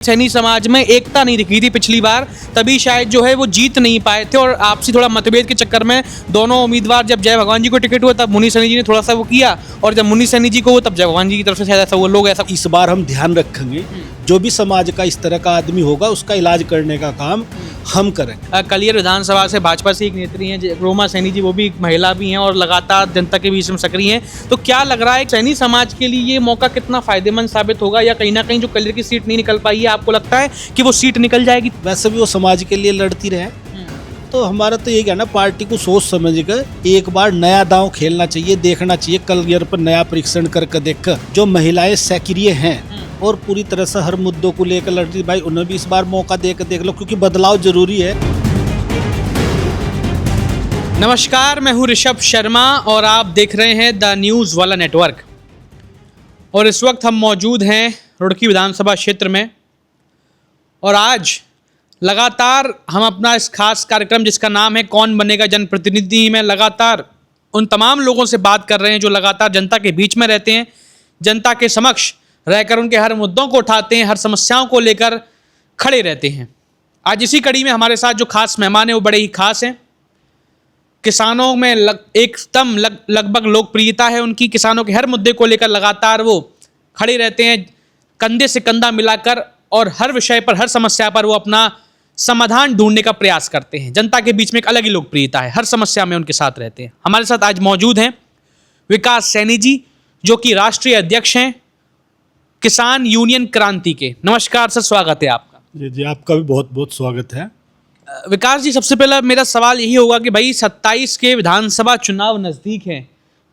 सैनी समाज में एकता नहीं दिखी थी पिछली बार, तभी शायद जो है वो जीत नहीं पाए थे और आपसी थोड़ा मतभेद के चक्कर में दोनों उम्मीदवार, जब जय भगवान जी को टिकट हुआ तब मुनीष सैनी जी ने थोड़ा सा वो किया और जब मुनीष सैनी जी को हुआ तब जय भगवान जी की तरफ से शायद ऐसा वो लोग ऐसा। इस बार हम ध्यान रखेंगे, जो भी समाज का इस तरह का आदमी होगा उसका इलाज करने का काम हम करेंगे। कलियर विधानसभा से भाजपा से एक नेत्री हैं रोमा सैनी जी, वो भी एक महिला भी हैं और लगातार जनता के बीच में सक्रिय हैं। तो क्या लग रहा है सैनी समाज के लिए ये मौका कितना फायदेमंद साबित होगा, या कहीं ना कहीं जो कलियर की सीट नहीं निकल पाई है आपको लगता है कि वो सीट निकल जाएगी? वैसे भी वो समाज के लिए लड़ती रहे, तो हमारा तो ये कहना, पार्टी को सोच समझ कर एक बार नया दांव खेलना चाहिए, देखना चाहिए कलियर पर नया परीक्षण करके देखकर जो महिलाएं सक्रिय हैं और पूरी तरह से हर मुद्दों को लेकर लड़ रही, भाई उन्हें भी इस बार मौका देकर देख लो, क्योंकि बदलाव जरूरी है। नमस्कार, मैं हूं ऋषभ शर्मा और आप देख रहे हैं द न्यूज़ वाला नेटवर्क। और इस वक्त हम मौजूद हैं रुड़की विधानसभा क्षेत्र में और आज लगातार हम अपना इस खास कार्यक्रम जिसका नाम है कौन बनेगा जनप्रतिनिधि में लगातार उन तमाम लोगों से बात कर रहे हैं जो लगातार जनता के बीच में रहते हैं, जनता के समक्ष रहकर उनके हर मुद्दों को उठाते हैं, हर समस्याओं को लेकर खड़े रहते हैं। आज इसी कड़ी में हमारे साथ जो खास मेहमान हैं वो बड़े ही खास हैं। किसानों में एकदम लगभग लोकप्रियता है उनकी, किसानों के हर मुद्दे को लेकर लगातार वो खड़े रहते हैं, कंधे से कंधा मिलाकर, और हर विषय पर, हर समस्या पर वो अपना समाधान ढूंढने का प्रयास करते हैं। जनता के बीच में एक अलग ही लोकप्रियता है, हर समस्या में उनके साथ रहते हैं। हमारे साथ आज मौजूद हैं विकास सैनी जी, जो कि राष्ट्रीय अध्यक्ष हैं किसान यूनियन क्रांति के। नमस्कार सर, स्वागत है आपका। जी, आपका भी बहुत बहुत स्वागत है। विकास जी, सबसे पहला मेरा सवाल यही होगा कि भाई 27 के विधानसभा चुनाव नज़दीक हैं,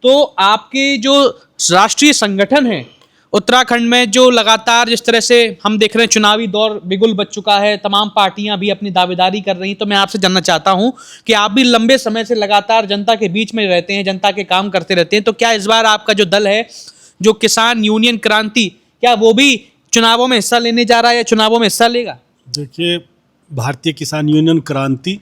तो आपके जो राष्ट्रीय संगठन है उत्तराखंड में, जो लगातार जिस तरह से हम देख रहे हैं चुनावी दौर बिगुल बच चुका है, तमाम पार्टियां भी अपनी दावेदारी कर रही हैं, तो मैं आपसे जानना चाहता हूं कि आप भी लंबे समय से लगातार जनता के बीच में रहते हैं, जनता के काम करते रहते हैं, तो क्या इस बार आपका जो दल है, जो किसान यूनियन क्रांति, क्या वो भी चुनावों में हिस्सा लेने जा रहा है या चुनावों में हिस्सा लेगा? देखिए, भारतीय किसान यूनियन क्रांति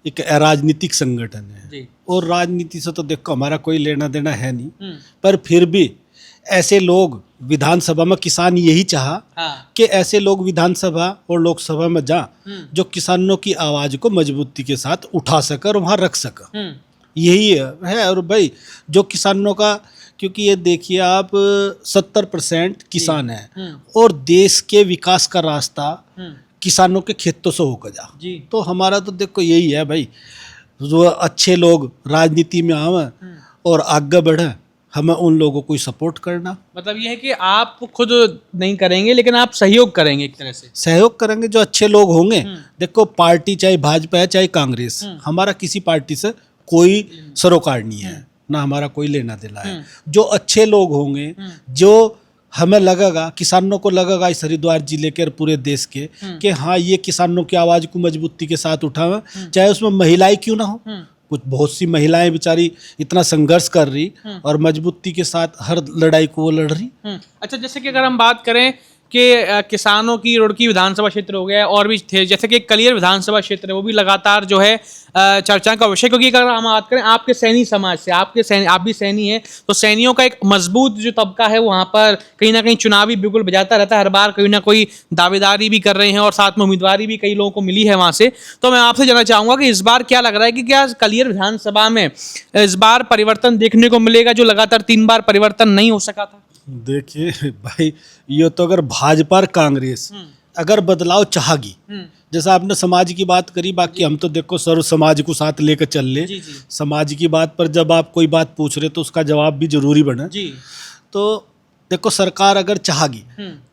एक राजनीतिक संगठन है जी। और राजनीति से तो देखो हमारा कोई लेना देना है नहीं, पर फिर भी ऐसे लोग विधानसभा में, किसान यही चाहा कि ऐसे लोग विधानसभा और लोकसभा में जा जो किसानों की आवाज को मजबूती के साथ उठा सके और वहाँ रख सके, यही है। और भाई जो किसानों का, क्योंकि ये देखिए आप 70% किसान है और देश के विकास का रास्ता किसानों के खेतों से होकर जा, तो हमारा तो देखो यही है भाई, जो अच्छे लोग राजनीति में आवे और आगे बढ़े, हमें उन लोगों को सपोर्ट करना। मतलब ये है कि आप खुद नहीं करेंगे लेकिन आप सहयोग करेंगे, एक तरह से सहयोग करेंगे। जो अच्छे लोग होंगे, देखो पार्टी चाहे भाजपा है चाहे कांग्रेस, हमारा किसी पार्टी से कोई सरोकार नहीं है, ना हमारा कोई लेना देना है। जो अच्छे लोग होंगे, जो हमें लगेगा, किसानों को लगेगा इस हरिद्वार जिले के और पूरे देश के कि हाँ ये किसानों की आवाज को मजबूती के साथ उठावे, चाहे उसमें महिलाएं क्यों ना हो, कुछ बहुत सी महिलाएं बेचारी इतना संघर्ष कर रही और मजबूती के साथ हर लड़ाई को वो लड़ रही। अच्छा, जैसे कि अगर हम बात करें कि किसानों की रुड़की विधानसभा क्षेत्र हो गया और भी थे, जैसे कि कलियर विधानसभा क्षेत्र है, वो भी लगातार जो है चर्चा का विषय, क्योंकि अगर हम बात करें आपके सैनी समाज से, आप भी सैनी हैं, तो सैनियों का एक मजबूत जो तबका है वहाँ पर कहीं ना कहीं चुनावी बिल्कुल बजाता रहता है, हर बार कोई ना कोई दावेदारी भी कर रहे हैं और साथ में उम्मीदवारी भी कई लोगों को मिली है वहाँ से। तो मैं आपसे जानना चाहूँगा कि इस बार क्या लग रहा है कि क्या कलियर विधानसभा में इस बार परिवर्तन देखने को मिलेगा, जो लगातार 3 बार परिवर्तन नहीं हो सका था? देखिए भाई, ये तो अगर भाजपा और कांग्रेस अगर बदलाव चाहेगी, जैसा आपने समाज की बात करी, बाकी हम तो देखो सर्व समाज को साथ लेकर चल ले। समाज की बात पर जब आप कोई बात पूछ रहे तो उसका जवाब भी जरूरी बने। तो देखो, सरकार अगर चाहेगी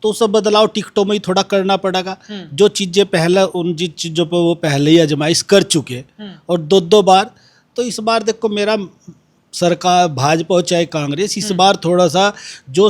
तो उसे बदलाव टिकटों में ही थोड़ा करना पड़ेगा। जो चीजें पहले, उन जिन चीजों पर वो पहले ही आजमाइश कर चुके और 2 बार, तो इस बार देखो मेरा सरकार भाजपा हो चाहे कांग्रेस, इस बार थोड़ा सा जो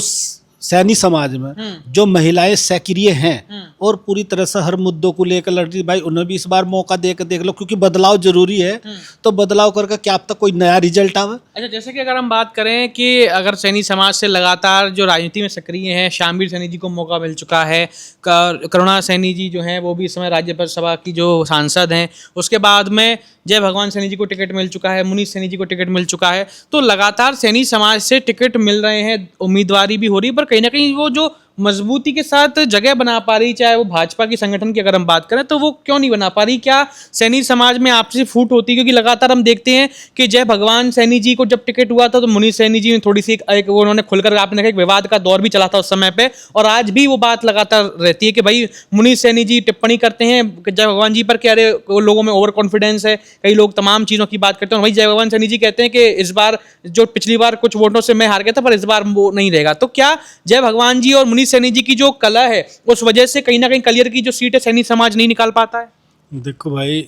सैनी समाज में जो महिलाएं सक्रिय हैं और पूरी तरह से हर मुद्दों को लेकर लड़ रही, भाई उन्हें भी इस बार मौका देकर देख लो, क्योंकि बदलाव जरूरी है। तो बदलाव करके क्या अब तक कोई नया रिजल्ट आवे। अच्छा, जैसे कि अगर हम बात करें कि अगर सैनी समाज से लगातार जो राजनीति में सक्रिय हैं, श्यामवीर सैनी जी को मौका मिल चुका है, करुणा सैनी जी जो हैं वो भी इस समय राज्यसभा की जो सांसद हैं, उसके बाद में जय भगवान सैनी जी को टिकट मिल चुका है, मुनीष सैनी जी को टिकट मिल चुका है, तो लगातार सैनी समाज से टिकट मिल रहे हैं, उम्मीदवारी भी हो रही है, पर कहीं ना कहीं वो जो मजबूती के साथ जगह बना पा रही, चाहे वो भाजपा की संगठन की अगर हम बात करें तो वो क्यों नहीं बना पा रही? क्या सैनी समाज में आपसी फूट होती है? क्योंकि लगातार हम देखते हैं कि जय भगवान सैनी जी को जब टिकट हुआ था तो मुनीष सैनी जी ने थोड़ी सी एक वो उन्होंने खुलकर, आपने देखा एक विवाद का दौर भी चला था उस समय पे, और आज भी वो बात लगातार रहती है कि भाई मुनीष सैनी जी टिप्पणी करते हैं जय भगवान जी पर कि अरे वो लोगों में ओवर कॉन्फिडेंस है, कई लोग तमाम चीज़ों की बात करते हैं, और वही जय भगवान सैनी जी कहते हैं कि इस बार जो पिछली बार कुछ वोटों से मैं हार गया था पर इस बार वो नहीं रहेगा। तो क्या जय भगवान जी और मुनीष सैनी जी की जो कला है उस वजह से कहीं ना कहीं कलियर की जो सीट है सैनी समाज नहीं निकाल पाता है? देखो भाई,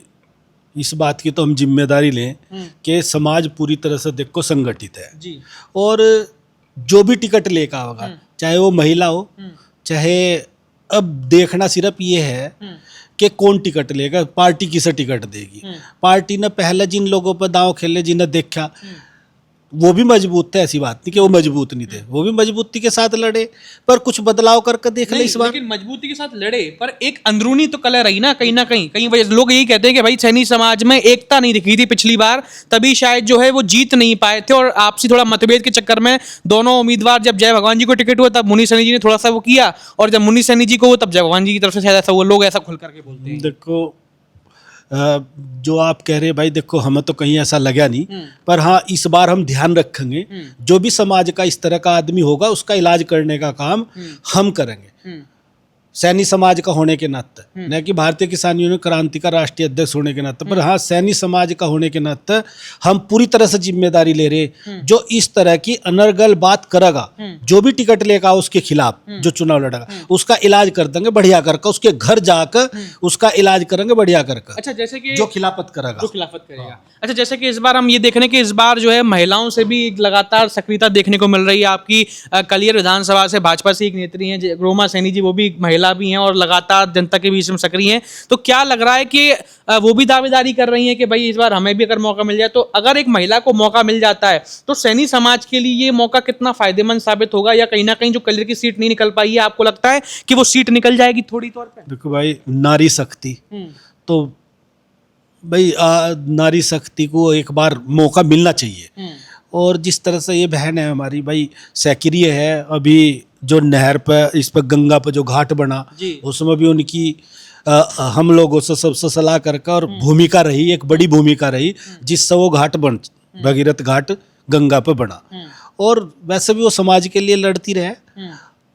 इस बात की तो हम जिम्मेदारी लें कि समाज पूरी तरह से देखो संगठित है जी। और जो भी टिकट लेकर होगा, चाहे वो महिला हो, चाहे, अब देखना सिर्फ ये है कि कौन टिकट लेगा, पार्टी किसे टिकट देगी। पार्टी ने पहले जिन लोगों पर दांव खेले, जिन्हें देखा वो भी मजबूत थे, ऐसी बात नहीं कि वो मजबूत नहीं थे, वो भी मजबूती के साथ लड़े, पर कुछ बदलाव करके देख ले इस बार। लेकिन मजबूती के साथ लड़े पर एक अंदरूनी तो कलह रही ना कहीं कहीं वजह लोग यही कहते हैं कि भाई सैनी समाज में एकता नहीं दिखी थी पिछली बार, तभी शायद जो है वो जीत नहीं पाए थे, और आपसी थोड़ा मतभेद के चक्कर में दोनों उम्मीदवार, जब जय भगवान जी को टिकट हुआ तब मुनीष सैनी जी ने थोड़ा सा वो किया, और जब मुनीष सैनी जी को तब जय भगवान जी की तरफ से शायद ऐसा वो लोग ऐसा खुल करके बोलते हैं। देखो, जो आप कह रहे हैं भाई, देखो हमें तो कहीं ऐसा लगा नहीं, पर हाँ इस बार हम ध्यान रखेंगे, जो भी समाज का इस तरह का आदमी होगा उसका इलाज करने का काम हम करेंगे, सैनी समाज का होने के नाते, न कि भारतीय किसान यूनियन क्रांति का राष्ट्रीय अध्यक्ष होने के नाते, पर हाँ सैनी समाज का होने के नाते हम पूरी तरह से जिम्मेदारी ले रहे, जो इस तरह की अनर्गल बात करेगा, जो भी टिकट लेगा उसके खिलाफ जो चुनाव लड़ेगा, उसका इलाज कर देंगे बढ़िया करके, उसके घर जाकर उसका इलाज करेंगे बढ़िया करके। अच्छा, जैसे कि जो खिलाफत करेगा, जो खिलाफत करेगा। अच्छा, जैसे कि इस बार हम ये देख रहे हैं कि इस बार जो है महिलाओं से भी लगातार सक्रियता देखने को मिल रही है। आपकी कलियर विधानसभा से भाजपा से एक नेत्री हैं रोमा सैनी जी, वो भी महिला भी हैं और लगातार जनता के बीच में सक्रिय हैं। तो क्या लग रहा है कि वो भी दावेदारी कर रही हैं कि भाई इस बार हमें भी अगर मौका मिल जाए, तो अगर एक महिला को मौका मिल जाता है तो सैनी समाज के लिए ये मौका कितना फायदेमंद साबित होगा, या कहीं ना कहीं जो कलियर की सीट नहीं निकल पाई है आपको लगता है कि वो सीट निकल जाएगी थोड़ी तौर पर? देखो भाई, नारी शक्ति तो भाई नारी शक्ति को एक बार मौका मिलना चाहिए, और जिस तरह से ये बहन है हमारी भाई सक्रिय है, अभी जो नहर पर इस पर गंगा पर जो घाट बना उसमें भी उनकी हम लोगों से सबसे सलाह करके और भूमिका रही, एक बड़ी भूमिका रही, जिससे वो घाट बन, भगीरथ घाट गंगा पर बना, और वैसे भी वो समाज के लिए लड़ती रहे।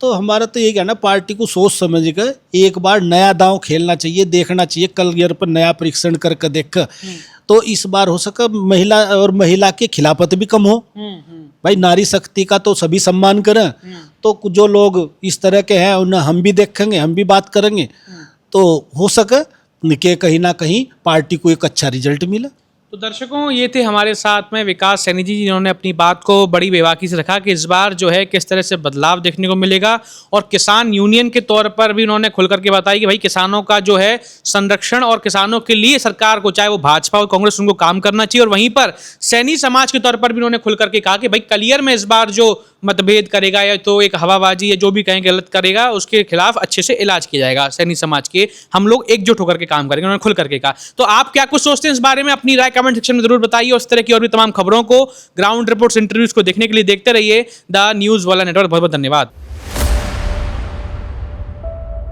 तो हमारा तो ये कहना, पार्टी को सोच समझ कर एक बार नया दांव खेलना चाहिए, देखना चाहिए, कलियर पर नया परीक्षण करके देख, तो इस बार हो सके महिला के खिलाफत भी कम हो। भाई नारी शक्ति का तो सभी सम्मान करें, तो जो लोग इस तरह के हैं उन्हें हम भी देखेंगे, हम भी बात करेंगे, तो हो सके कि कहीं ना कहीं पार्टी को एक अच्छा रिजल्ट मिले। तो दर्शकों, ये थे हमारे साथ में विकास सैनी जी, जिन्होंने अपनी बात को बड़ी बेबाकी से रखा कि इस बार जो है किस तरह से बदलाव देखने को मिलेगा, और किसान यूनियन के तौर पर भी उन्होंने खुल करके बताया कि भाई किसानों का जो है संरक्षण और किसानों के लिए सरकार को, चाहे वो भाजपा और कांग्रेस, उनको काम करना चाहिए। और वहीं पर सैनी समाज के तौर पर भी उन्होंने खुल करके कहा कि भाई कलियर में इस बार जो मतभेद करेगा या तो एक हवाबाजी या जो भी कहें गलत करेगा, उसके खिलाफ अच्छे से इलाज किया जाएगा। सैनी समाज के हम लोग एकजुट होकर के काम करेंगे, उन्होंने खुल करके कहा। तो आप क्या कुछ सोचते हैं इस बारे में? अपनी राय कमेंट सेक्शन में जरूर बताइए। उस तरह की और भी तमाम खबरों को, ग्राउंड रिपोर्ट्स, इंटरव्यूज को देखने के लिए देखते रहिए द न्यूज़ वाला नेटवर्क। बहुत बहुत धन्यवाद।